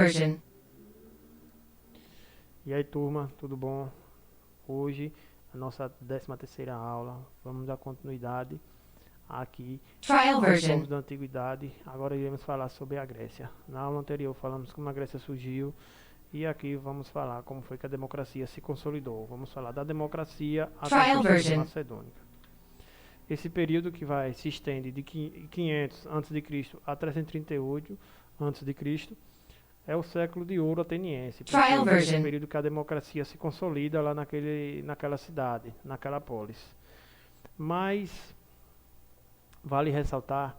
version. E aí, turma, tudo bom? Hoje, a nossa 13ª aula, vamos dar continuidade aqui Trial aos version. povos da antiguidade. Agora iremos falar sobre a Grécia. Na aula anterior falamos como a Grécia surgiu e aqui vamos falar como foi que a democracia se consolidou. Vamos falar da democracia à Trial conquista version. macedônica. Esse período que se estende de 500 a.C. a 338 a.C. é o século de ouro ateniense, porque Trial é o version. período que a democracia se consolida lá naquela cidade, naquela polis. Mas vale ressaltar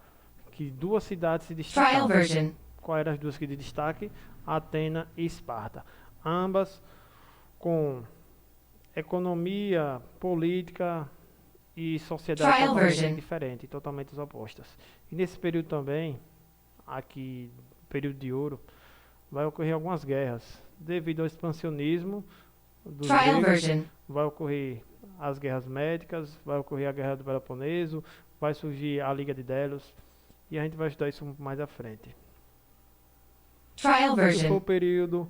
que duas cidades se Trial destacavam. version. Quais eram as duas que de destaque? Atena e Esparta. Ambas com economia, política e sociedade Trial totalmente version. diferentes, totalmente opostas. E nesse período também, aqui, período de ouro, vai ocorrer algumas guerras. Devido ao expansionismo dos Trial gregos, version. vai ocorrer as guerras médicas, vai ocorrer a guerra do Peloponeso, vai surgir a Liga de Delos, e a gente vai estudar isso mais à frente. Trial Que foi o version. período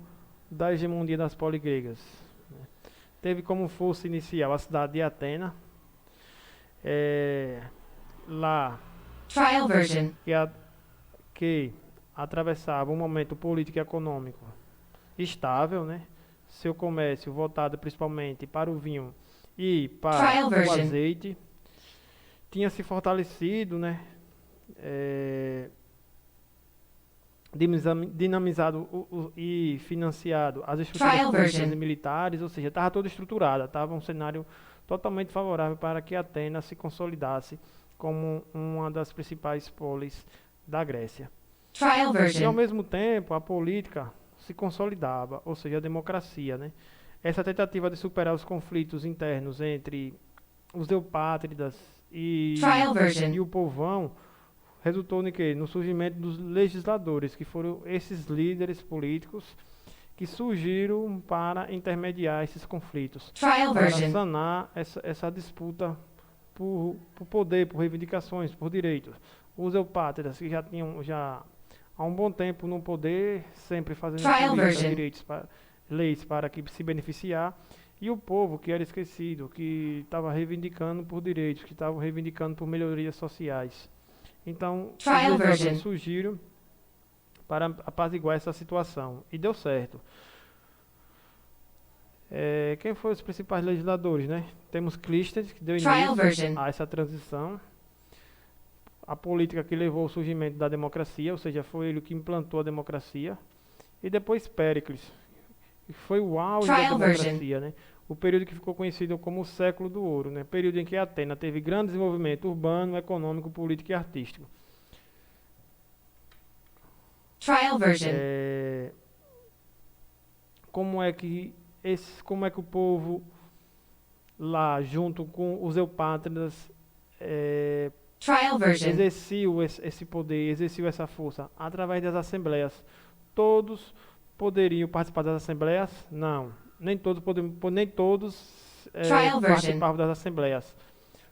da hegemonia das poligregas. Teve como força inicial a cidade de Atena, lá Trial version. que atravessava um momento político e econômico estável, né? Seu comércio voltado principalmente para o vinho e para Trial o version. azeite tinha se fortalecido, né? Dinamizado e financiado as estruturas Trial políticas version. e militares, ou seja, estava toda estruturada, estava um cenário totalmente favorável para que Atenas se consolidasse como uma das principais polis da Grécia. Trial E ao version. mesmo tempo, a política se consolidava, ou seja, a democracia, né? Essa tentativa de superar os conflitos internos entre os eupátridas Trial version. e o povão resultou em quê? No surgimento dos legisladores, que foram esses líderes políticos que surgiram para intermediar esses conflitos, Trial para version. sanar essa disputa por poder, por reivindicações, por direitos. Os eupátridas, que já tinham há um bom tempo no poder, sempre fazendo Trial políticas, version. direitos, leis para que se beneficiar, e o povo que era esquecido, que estava reivindicando por direitos, que estavam reivindicando por melhorias sociais. Então, os Trial legisladores version. surgiram para apaziguar essa situação, e deu certo. Quem foram os principais legisladores, né? Temos Clístenes, que deu Trial início version. a essa transição, a política que levou ao surgimento da democracia, ou seja, foi ele que implantou a democracia, e depois Péricles, que foi o auge da Trial version. democracia, né? O período que ficou conhecido como o século do ouro, né? Período em que Atenas teve grande desenvolvimento urbano, econômico, político e artístico. Trial version. Como é que o povo lá, junto com os eupátridas, Trial version. exerciu esse poder, exerciu essa força através das assembleias? Todos poderiam participar das assembleias? Não, nem todos Trial version. participavam das assembleias.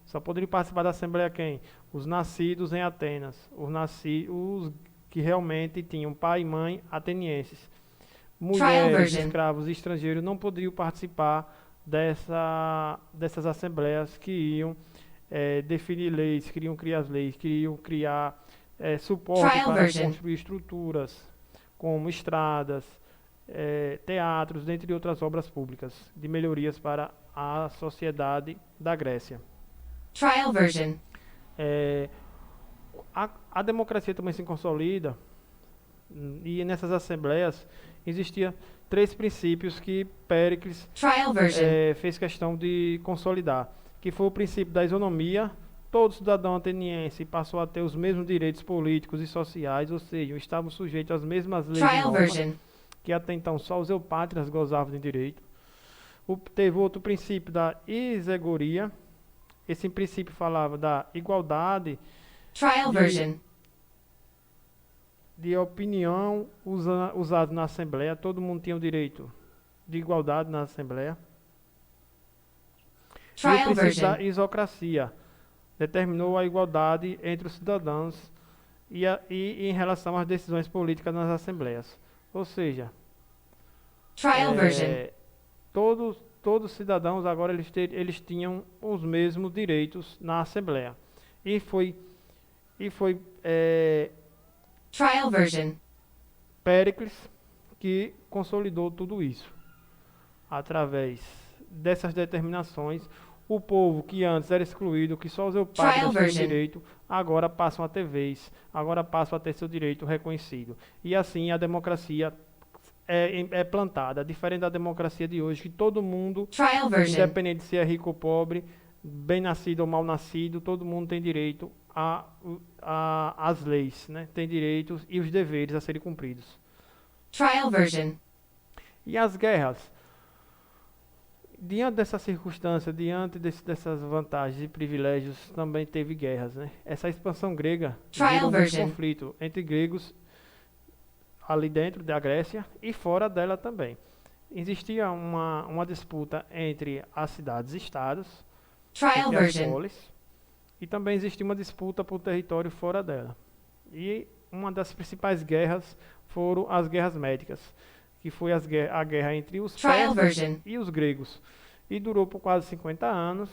Só poderiam participar da assembleia quem? Os nascidos em Atenas, os que realmente tinham pai e mãe atenienses. Mulheres, version. escravos e estrangeiros não poderiam participar dessas assembleias que iam definir leis, queriam criar as leis, queriam criar suporte Trial para version. construir estruturas como estradas, teatros, dentre outras obras públicas de melhorias para a sociedade da Grécia. Trial version. A democracia também se consolida, e nessas assembleias existia 3 princípios que Péricles Trial version. fez questão de consolidar, que foi o princípio da isonomia. Todo cidadão ateniense passou a ter os mesmos direitos políticos e sociais, ou seja, estavam sujeitos às mesmas leis e Trial normas, version. que até então só os eupátridas gozavam de direito. Teve outro princípio da isegoria. Esse princípio falava da igualdade Trial version. de opinião usado na Assembleia. Todo mundo tinha o direito de igualdade na Assembleia. E o Trial princípio version. da isocracia determinou a igualdade entre os cidadãos e em relação às decisões políticas nas assembleias. Ou seja, Trial version. todos os cidadãos agora eles tinham os mesmos direitos na Assembleia. E foi Trial version. Péricles que consolidou tudo isso. Através dessas determinações, o povo que antes era excluído, que só os eupatridas Trial tinham version. direito, agora passam a ter vez, agora passam a ter seu direito reconhecido. E assim a democracia é plantada, diferente da democracia de hoje, que todo mundo, Trial version. independente de se é rico ou pobre, bem nascido ou mal nascido, todo mundo tem direito às leis, né? Tem direitos e os deveres a serem cumpridos. Trial version. E as guerras? Diante dessa circunstância, dessas vantagens e privilégios, também teve guerras, né? Essa expansão grega Trial gerou muito version. conflito entre gregos ali dentro da Grécia e fora dela também. Existia uma disputa entre as cidades-estados, Trial entre as version. polis, e também existia uma disputa por território fora dela. E uma das principais guerras foram as guerras médicas, que foi a guerra entre os Trial persas version. e os gregos. E durou por quase 50 anos.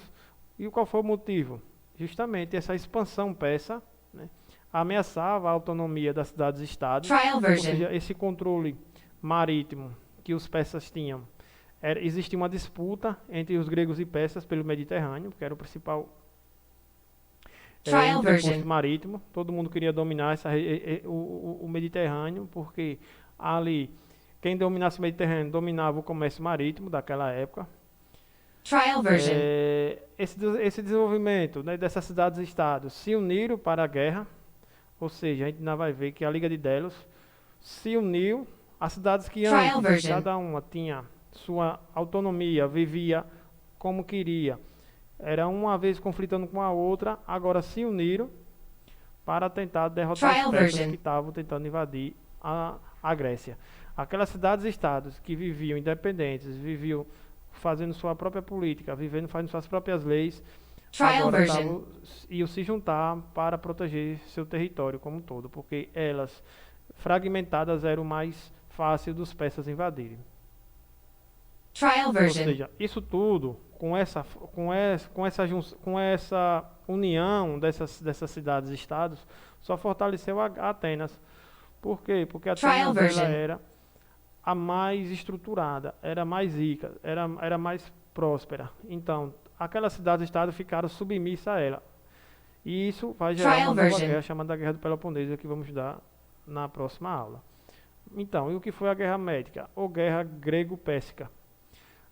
E qual foi o motivo? Justamente essa expansão persa, né, ameaçava a autonomia das cidades-estados, Trial ou version. seja, esse controle marítimo que os persas tinham. Existia uma disputa entre os gregos e persas pelo Mediterrâneo, que era o principal Trial interposto version. marítimo. Todo mundo queria dominar o Mediterrâneo, porque ali, quem dominasse o Mediterrâneo dominava o comércio marítimo daquela época. Trial version. Esse desenvolvimento, né, dessas cidades-estados se uniram para a guerra, ou seja, a gente ainda vai ver que a Liga de Delos se uniu. As cidades que Trial antes version. cada uma tinha sua autonomia, vivia como queria, era uma vez conflitando com a outra, agora se uniram para tentar derrotar Trial os persas version. que estavam tentando invadir a Grécia. Aquelas cidades-estados que viviam independentes, viviam fazendo sua própria política, fazendo suas próprias leis, Trial agora version. iam se juntar para proteger seu território como um todo, porque elas fragmentadas eram mais fácil dos persas invadirem. Trial Ou version. seja, isso tudo, com essa união dessas cidades-estados, só fortaleceu a Atenas. Por quê? Porque Trial Atenas ela version. era a mais estruturada, era mais rica, era mais próspera. Então, aquelas cidades-estados ficaram submissas a ela. E isso vai gerar Trial uma nova version. guerra chamada Guerra do Peloponeso, que vamos dar na próxima aula. Então, e o que foi a Guerra Médica? Ou Guerra Grego-Pérsica?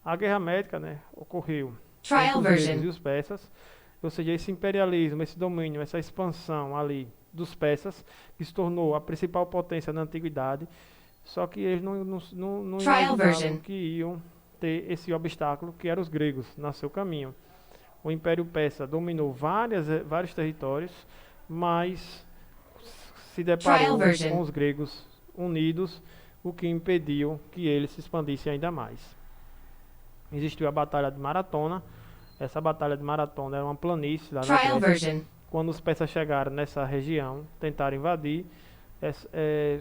A Guerra Médica, né, ocorreu entre Trial os gregos version. e os persas, ou seja, esse imperialismo, esse domínio, essa expansão ali dos persas, que se tornou a principal potência na antiguidade, só que eles não Trial version. imaginavam que iam ter esse obstáculo, que eram os gregos, no seu caminho. O Império Persa dominou vários territórios, mas se Trial deparou version. com os gregos unidos, o que impediu que eles se expandissem ainda mais. Existiu a Batalha de Maratona. Essa Batalha de Maratona era uma planície lá na Trial Grécia. version. Quando os persas chegaram nessa região, tentaram invadir,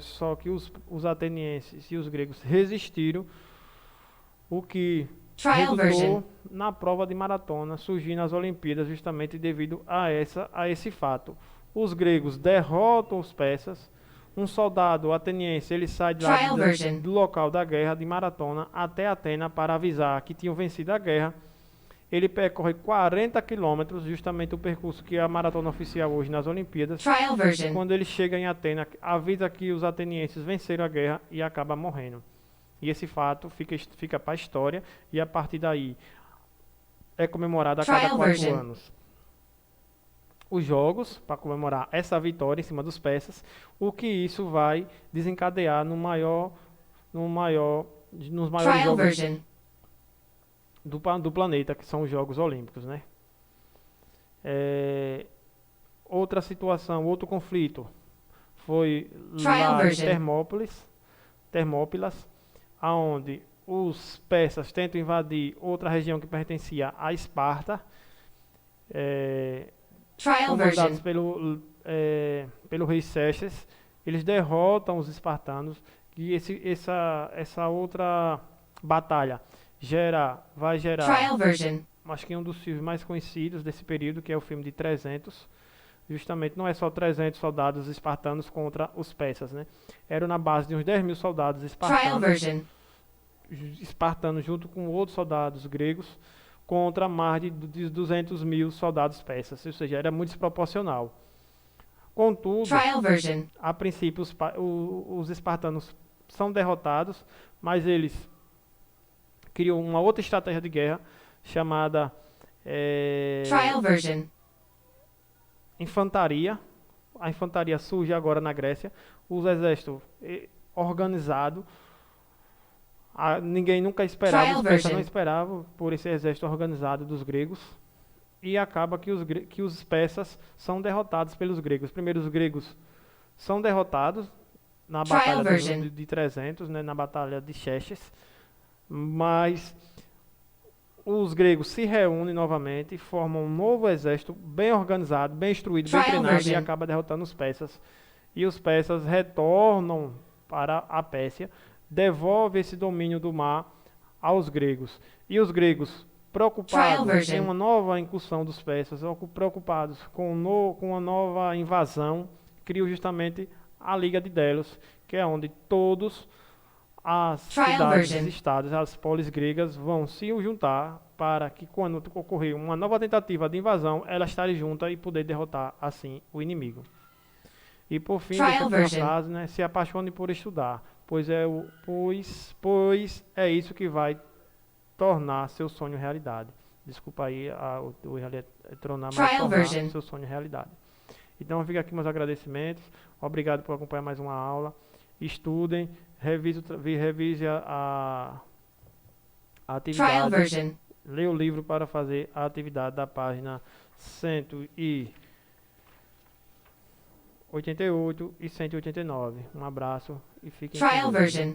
só que os atenienses e os gregos resistiram, o que Trial version. resultou na prova de maratona, surgindo nas Olimpíadas justamente devido a esse fato. Os gregos derrotam os persas. Um soldado ateniense, ele sai de lá Trial version. do local da guerra de maratona até Atena para avisar que tinham vencido a guerra. Ele percorre 40 quilômetros, justamente o percurso que é a maratona oficial hoje nas Olimpíadas. Trial version. Quando ele chega em Atena, avisa que os atenienses venceram a guerra e acaba morrendo. E esse fato fica para a história, e a partir daí é comemorado a cada Trial 4 version. anos os jogos para comemorar essa vitória em cima dos persas, o que isso vai desencadear nos maiores Trial jogos version. do planeta, que são os Jogos Olímpicos, né? Outra situação, outro conflito foi Trial lá em version. Termópilas, aonde os persas tentam invadir outra região que pertencia a Esparta, Trial comandados version. pelo rei Xerxes. Eles derrotam os espartanos, que essa outra batalha vai gerar, Trial version. acho que um dos filmes mais conhecidos desse período, que é o filme de 300. Justamente, não é só 300 soldados espartanos contra os persas, né? Era na base de uns 10 mil soldados Trial version. espartanos junto com outros soldados gregos contra mais de 200 mil soldados persas, ou seja, era muito desproporcional. Contudo, Trial version. a princípio os espartanos são derrotados, mas eles criam uma outra estratégia de guerra chamada Trial version. infantaria. A infantaria surge agora na Grécia, os exércitos organizado. Ninguém nunca esperava, Trial os persas version. não esperavam por esse exército organizado dos gregos. E acaba que os persas são derrotados pelos gregos. Primeiro, os gregos são derrotados na Trial batalha version. de 300, né, na batalha de Xerxes, mas os gregos se reúnem novamente, formam um novo exército bem organizado, bem instruído, bem Trial treinado, e version. acaba derrotando os persas. E os persas retornam para a Pérsia, devolvem esse domínio do mar aos gregos. E os gregos, Trial preocupados version. em uma nova incursão dos persas, preocupados com uma nova invasão, criam justamente a Liga de Delos, que é onde todas as Trial cidades, version. estados, as polis gregas vão se juntar para que, quando ocorrer uma nova tentativa de invasão, elas estarem juntas e poder derrotar assim o inimigo. E por fim, Trial deixa eu ter uma version. frase, né? Se apaixone por estudar, pois é isso que vai tornar seu sonho realidade. Desculpa aí o tronar, mas Trial tornar version. seu sonho realidade. Então fica aqui meus agradecimentos. Obrigado por acompanhar mais uma aula. Estudem, revise a Trial atividade. version. Leia o livro para fazer a atividade da página 188 e 189. Um abraço e fiquem com Trial Deus. version.